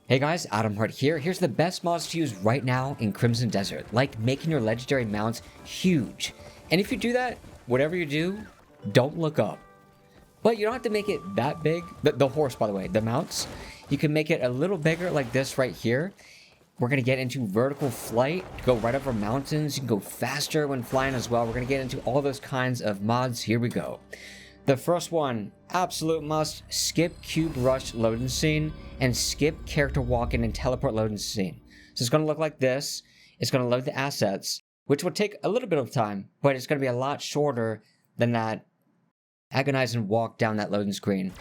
Hey guys, Hearty here. Here's the best mods to use right now in Crimson Desert, like making your legendary mounts huge. And if you do that, whatever you do, don't look up. But you don't have to make it that big. The horse, by the way, the mounts, you can make it a little bigger like this right here. We're going to get into vertical flight to go right over mountains. You can go faster when flying as well. We're going to get into all those kinds of mods. Here we go. The first one, absolute must, skip cube rush loading scene and skip character walk-in and teleport loading scene. So it's going to look like this. It's going to load the assets, which will take a little bit of time, but it's going to be a lot shorter than that agonizing walk down that loading screen.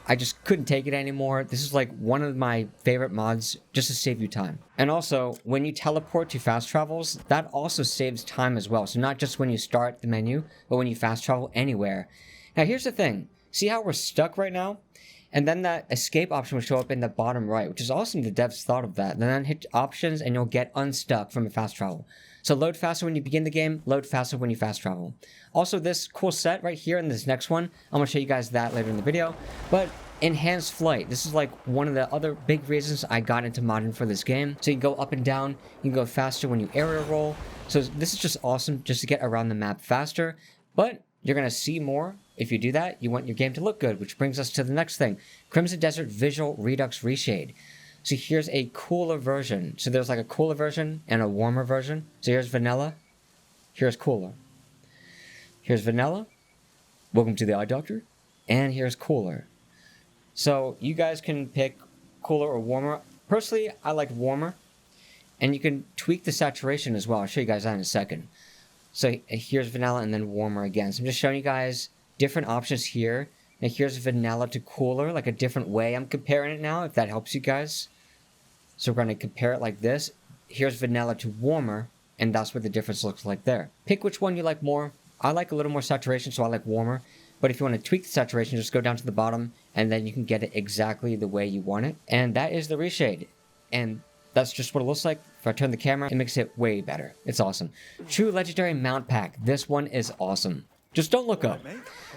I just couldn't take it anymore. This is like one of my favorite mods just to save you time. And also, when you teleport to fast travels, that also saves time as well. So not just when you start the menu, but when you fast travel anywhere. Now here's the thing, see how we're stuck right now? And then that escape option will show up in the bottom right, which is awesome the devs thought of that. And then hit options and you'll get unstuck from a fast travel. So load faster when you begin the game, load faster when you fast travel. Also this cool set right here in this next one, I'm going to show you guys that later in the video. But enhanced flight, this is like one of the other big reasons I got into modding for this game. So you can go up and down, you can go faster when you aerial roll. So this is just awesome just to get around the map faster. But you're going to see more. If you do that, you want your game to look good, which brings us to the next thing. Crimson Desert Visual Redux Reshade. So here's a cooler version. So there's like a cooler version and a warmer version. So here's vanilla. Here's cooler. Here's vanilla. Welcome to the eye doctor. And here's cooler. So you guys can pick cooler or warmer. Personally, I like warmer. And you can tweak the saturation as well. I'll show you guys that in a second. So here's vanilla and then warmer again. So I'm just showing you guys different options here. Now here's vanilla to cooler, like a different way I'm comparing it now, if that helps you guys. So we're going to compare it like this. Here's vanilla to warmer, and that's what the difference looks like there. Pick which one you like more. I like a little more saturation, so I like warmer. But if you want to tweak the saturation, just go down to the bottom, and then you can get it exactly the way you want it. And that is the Reshade. And that's just what it looks like. If I turn the camera, it makes it way better. It's awesome. True Legendary Mount Pack. This one is awesome. Just don't look up.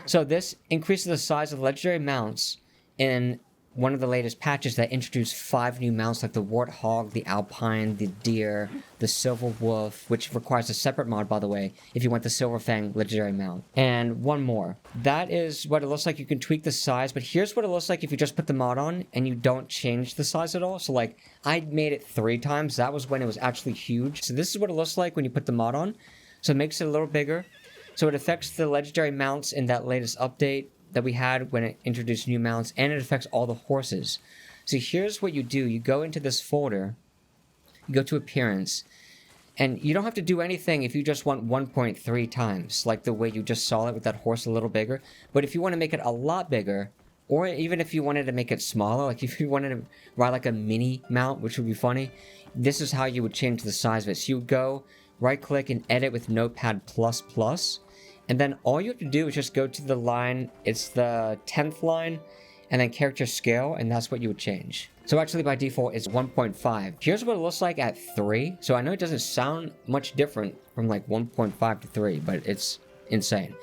So this increases the size of legendary mounts in one of the latest patches that introduced 5 new mounts like the Warthog, the Alpine, the Deer, the Silver Wolf, which requires a separate mod, by the way, if you want the Silver Fang legendary mount. And one more. That is what it looks like. You can tweak the size, but here's what it looks like if you just put the mod on and you don't change the size at all. So like, I made it 3 times. That was when it was actually huge. So this is what it looks like when you put the mod on. So it makes it a little bigger. So it affects the legendary mounts in that latest update that we had when it introduced new mounts, and it affects all the horses. So here's what you do. You go into this folder, you go to appearance, and you don't have to do anything if you just want 1.3 times, like the way you just saw it with that horse a little bigger. But if you want to make it a lot bigger, or even if you wanted to make it smaller, like if you wanted to ride like a mini mount, which would be funny, this is how you would change the size of it. So you would go, right click and edit with Notepad++. And then all you have to do is just go to the line, it's the 10th line, and then character scale, and that's what you would change. So actually by default it's 1.5. Here's what it looks like at 3. So I know it doesn't sound much different from like 1.5 to 3, but it's insane.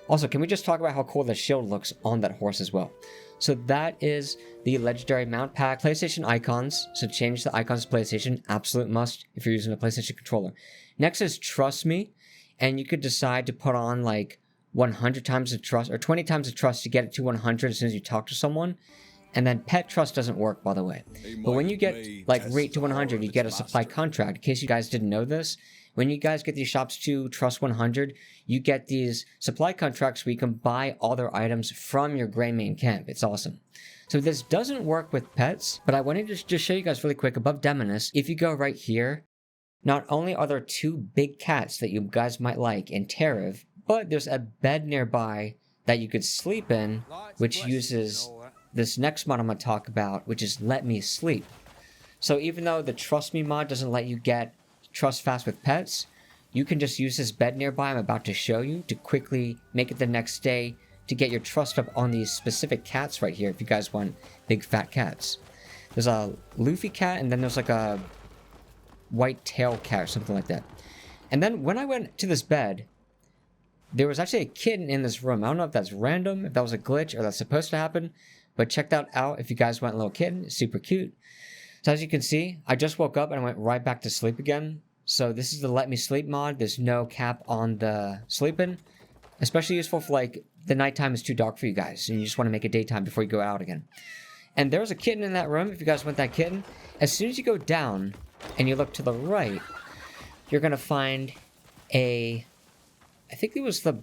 Also, can we just talk about how cool the shield looks on that horse as well? So that is the Legendary Mount Pack. PlayStation icons, so change the icons to PlayStation, absolute must if you're using a PlayStation controller. Next is Trust Me. And you could decide to put on like 100 times the trust or 20 times the trust to get it to 100 as soon as you talk to someone. And then pet trust doesn't work, by the way. But when you get like rate to 100, you get a supply contract. In case you guys didn't know this, when you guys get these shops to trust 100, you get these supply contracts where you can buy all their items from your gray main camp. It's awesome. So this doesn't work with pets, but I wanted to just show you guys really quick above Demoness. If you go right here, not only are there 2 big cats that you guys might like in Tariv, but there's a bed nearby that you could sleep in, which uses this next mod I'm going to talk about, which is Let Me Sleep. So even though the Trust Me mod doesn't let you get trust fast with pets, you can just use this bed nearby I'm about to show you to quickly make it the next day to get your trust up on these specific cats right here if you guys want big fat cats. There's a Luffy cat, and then there's like a white tail cat or something like that. And then when I went to this bed, there was actually a kitten in this room. I don't know if that's random, if that was a glitch, or that's supposed to happen, but check that out if you guys want a little kitten. It's super cute. So as you can see, I just woke up and I went right back to sleep again. So this is the Let Me Sleep mod. There's no cap on the sleeping. Especially useful for like the nighttime is too dark for you guys and you just want to make it daytime before you go out again. And there's a kitten in that room if you guys want that kitten. As soon as you go down and you look to the right, you're going to find I think it was the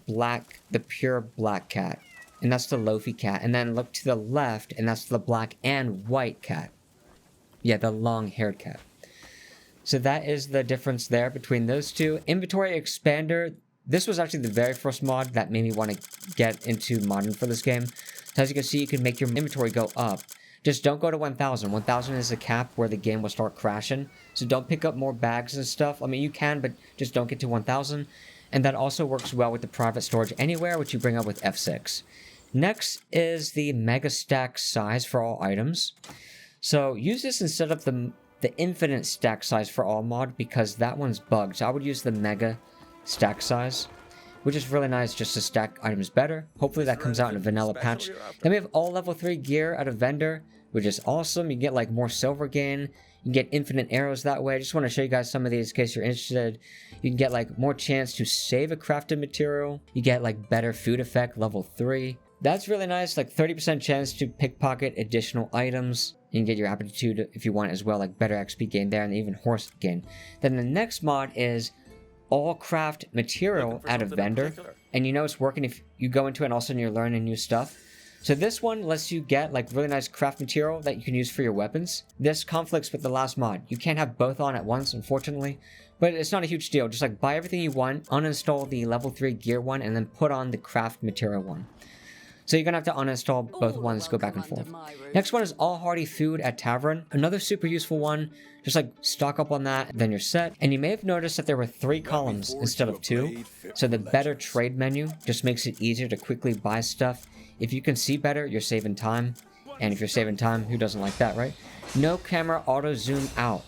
pure black cat. And that's the Lofi cat. And then look to the left and that's the black and white cat. Yeah, the long-haired cat. So that is the difference there between those two. Inventory expander. This was actually the very first mod that made me want to get into modding for this game. So as you can see, you can make your inventory go up. Just don't go to 1000. 1000 is a cap where the game will start crashing. So don't pick up more bags and stuff. I mean, you can, but just don't get to 1000. And that also works well with the private storage anywhere, which you bring up with F6. Next is the mega stack size for all items. So use this instead of the infinite stack size for all mod because that one's bugged. So I would use the mega stack size, which is really nice just to stack items better. Hopefully that comes out in a vanilla patch. Then we have all level 3 gear at a vendor, which is awesome. You get like more silver gain. You can get infinite arrows that way. I just want to show you guys some of these in case you're interested. You can get like more chance to save a crafted material. You get like better food effect level 3. That's really nice, like 30% chance to pickpocket additional items. You can get your aptitude if you want as well, like better XP gain there and even horse gain. Then the next mod is all craft material at a vendor. And you know it's working if you go into it and all of a sudden you're learning new stuff. So this one lets you get like really nice craft material that you can use for your weapons. This conflicts with the last mod. You can't have both on at once, unfortunately. But it's not a huge deal. Just like buy everything you want, uninstall the level 3 gear one, and then put on the craft material one. So you're going to have to uninstall both ones, go back and forth. Next one is all Hearty food at Tavern. Another super useful one. Just like stock up on that, then you're set. And you may have noticed that there were 3 columns instead of 2. So the better trade menu just makes it easier to quickly buy stuff. If you can see better, you're saving time. And if you're saving time, who doesn't like that, right? No camera auto zoom out.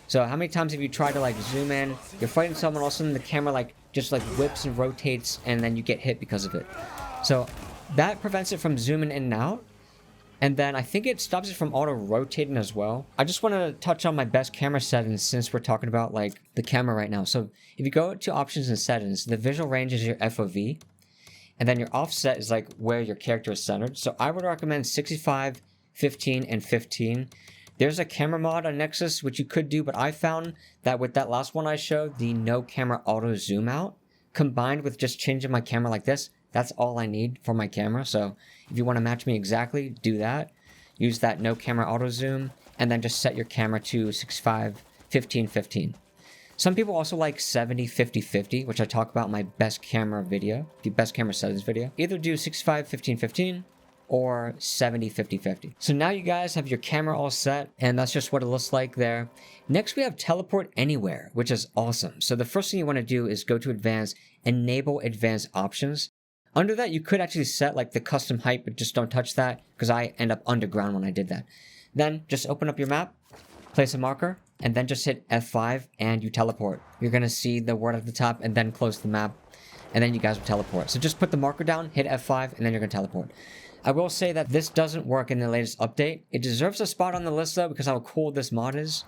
So how many times have you tried to like zoom in, you're fighting someone, all of a sudden the camera like just like whips and rotates and then you get hit because of it. So that prevents it from zooming in and out. And then I think it stops it from auto-rotating as well. I just want to touch on my best camera settings since we're talking about like the camera right now. So if you go to options and settings, the visual range is your FOV. And then your offset is like where your character is centered. So I would recommend 65, 15, and 15. There's a camera mod on Nexus, which you could do, but I found that with that last one I showed, the no camera auto zoom out, combined with just changing my camera like this, that's all I need for my camera. So if you want to match me exactly, do that. Use that no camera auto zoom and then just set your camera to 65, 15, 15. Some people also like 70, 50, 50, which I talk about in my best camera video, the best camera settings video. Either do 65, 15, 15 or 70, 50, 50. So now you guys have your camera all set and that's just what it looks like there. Next we have teleport anywhere, which is awesome. So the first thing you want to do is go to advanced, enable advanced options. Under that, you could actually set like the custom height, but just don't touch that because I end up underground when I did that. Then just open up your map, place a marker, and then just hit F5 and you teleport. You're going to see the word at the top and then close the map and then you guys will teleport. So just put the marker down, hit F5, and then you're going to teleport. I will say that this doesn't work in the latest update. It deserves a spot on the list though because how cool this mod is.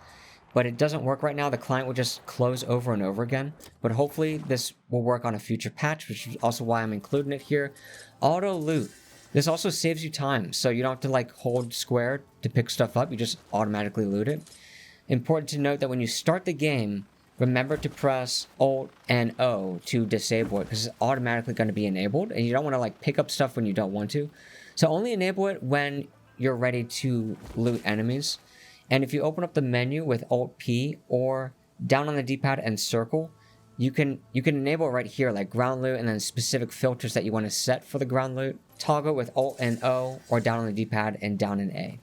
But it doesn't work right now. The client will just close over and over again. But hopefully this will work on a future patch, which is also why I'm including it here. Autoloot. This also saves you time, so you don't have to like hold square to pick stuff up. You just automatically loot it. Important to note that when you start the game, remember to press Alt and O to disable it because it's automatically going to be enabled. And you don't want to like pick up stuff when you don't want to. So only enable it when you're ready to loot enemies. And if you open up the menu with Alt-P or down on the D-pad and circle, you can enable it right here, like ground loot and then specific filters that you want to set for the ground loot. Toggle with Alt and O or down on the D-pad and down in A.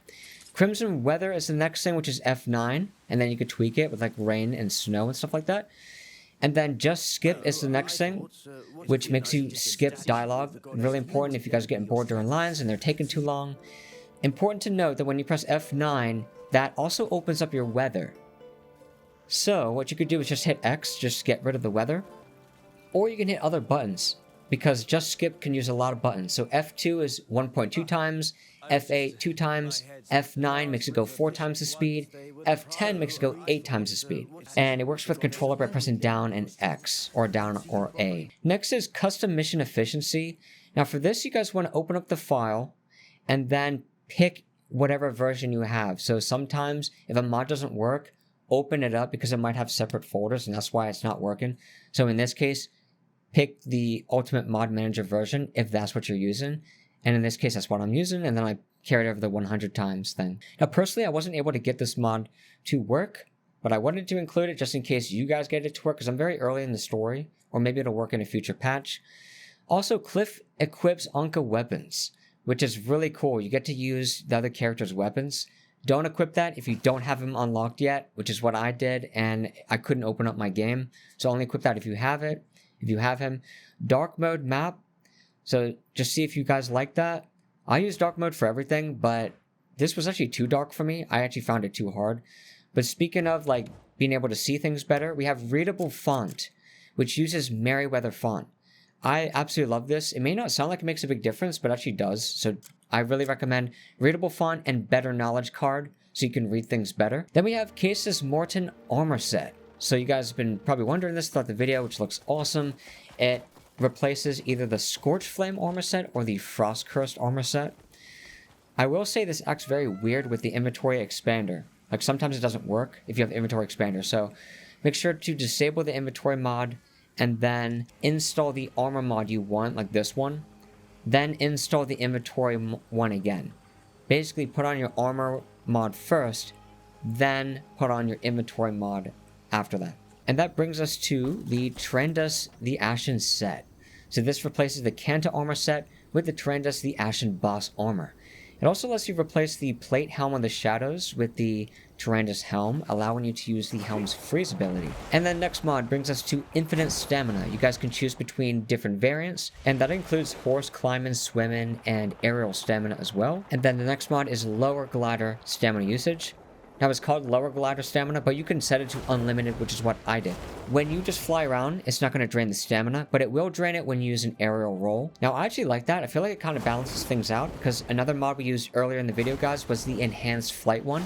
Crimson Weather is the next thing, which is F9. And then you could tweak it with like rain and snow and stuff like that. And then Just Skip is the next thing, which makes you skip dialogue. Really important if you guys are getting bored during lines and they're taking too long. Important to note that when you press F9, that also opens up your weather. So what you could do is just hit X, just get rid of the weather. Or you can hit other buttons. because just skip can use a lot of buttons. So F2 is 1.2 times, F8 2 times, F9 makes it go 4 times the speed, F10 makes it go 8 times the speed. And it works with controller by pressing down and X, or down or A. Next is custom mission efficiency. Now for this, you guys want to open up the file and then pick whatever version you have. So sometimes if a mod doesn't work, open it up because it might have separate folders and that's why it's not working. So in this case, pick the Ultimate Mod Manager version if that's what you're using. And in this case, that's what I'm using. And then I carried over the 100 times thing. Now, personally, I wasn't able to get this mod to work, but I wanted to include it just in case you guys get it to work because I'm very early in the story, or maybe it'll work in a future patch. Also, Kliff equips Oongka weapons, which is really cool. You get to use the other character's weapons. Don't equip that if you don't have him unlocked yet, which is what I did, and I couldn't open up my game. So only equip that if you have it. If you have him. Dark mode map. So just see if you guys like that. I use dark mode for everything, but this was actually too dark for me. I actually found it too hard. But speaking of like being able to see things better, we have Readable font, which uses Merriweather font. I absolutely love this. It may not sound like it makes a big difference, but it actually does. So I really recommend Readable font and Better Knowledge card so you can read things better. Then we have Cassius Morten armor set. So you guys have been probably wondering this throughout the video, which looks awesome. It replaces either the Scorched Flame armor set or the Frost Cursed armor set. I will say this acts very weird with the inventory expander. Like sometimes it doesn't work if you have inventory expander. So make sure to disable the inventory mod and then install the armor mod you want, like this one. Then install the inventory one again. Basically put on your armor mod first, then put on your inventory mod after that. And that brings us to the Tarandus the Ashen Set. So this replaces the Kanta armor set with the Tarandus the Ashen Boss armor. It also lets you replace the plate helm of the shadows with the Tarandus helm, allowing you to use the helm's freeze ability. And then next mod brings us to infinite stamina. You guys can choose between different variants, and that includes horse climbing, swimming, and aerial stamina as well. And then the next mod is lower glider stamina usage. Now it's called lower glider stamina, but you can set it to unlimited, which is what I did. When you just fly around, it's not going to drain the stamina, but it will drain it when you use an aerial roll. Now I actually like that. I feel like it kind of balances things out because another mod we used earlier in the video, guys, was the enhanced flight one.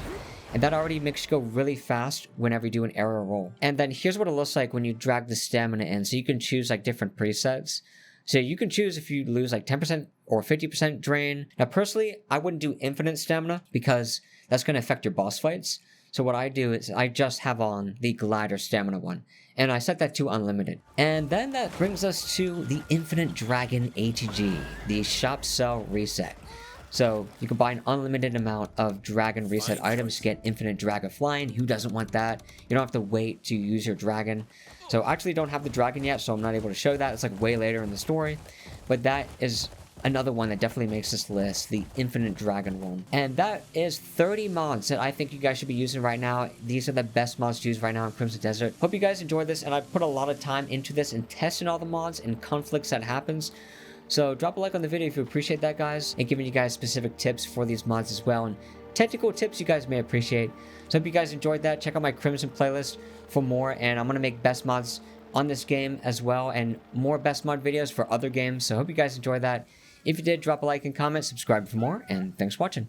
And that already makes you go really fast whenever you do an aerial roll. And then here's what it looks like when you drag the stamina in. So you can choose like different presets. So you can choose if you lose like 10% or 50% drain. Now personally, I wouldn't do infinite stamina because that's going to affect your boss fights. So what I do is I just have on the glider stamina one. And I set that to unlimited. And then that brings us to the Infinite Dragon ATG, the Shop Sell Reset. So you can buy an unlimited amount of dragon reset items to get infinite dragon flying. Who doesn't want that? You don't have to wait to use your dragon. So I actually don't have the dragon yet, so I'm not able to show that. It's like way later in the story. But that is another one that definitely makes this list, the infinite dragon one. And that is 30 mods that I think you guys should be using right now. These are the best mods to use right now in Crimson Desert. Hope you guys enjoyed this, and I put a lot of time into this and testing all the mods and conflicts that happens. So drop a like on the video if you appreciate that, guys, and giving you guys specific tips for these mods as well, and technical tips you guys may appreciate. So hope you guys enjoyed that. Check out my Crimson playlist for more, and I'm going to make best mods on this game as well, and more best mod videos for other games. So hope you guys enjoyed that. If you did, drop a like and comment, subscribe for more, and thanks for watching.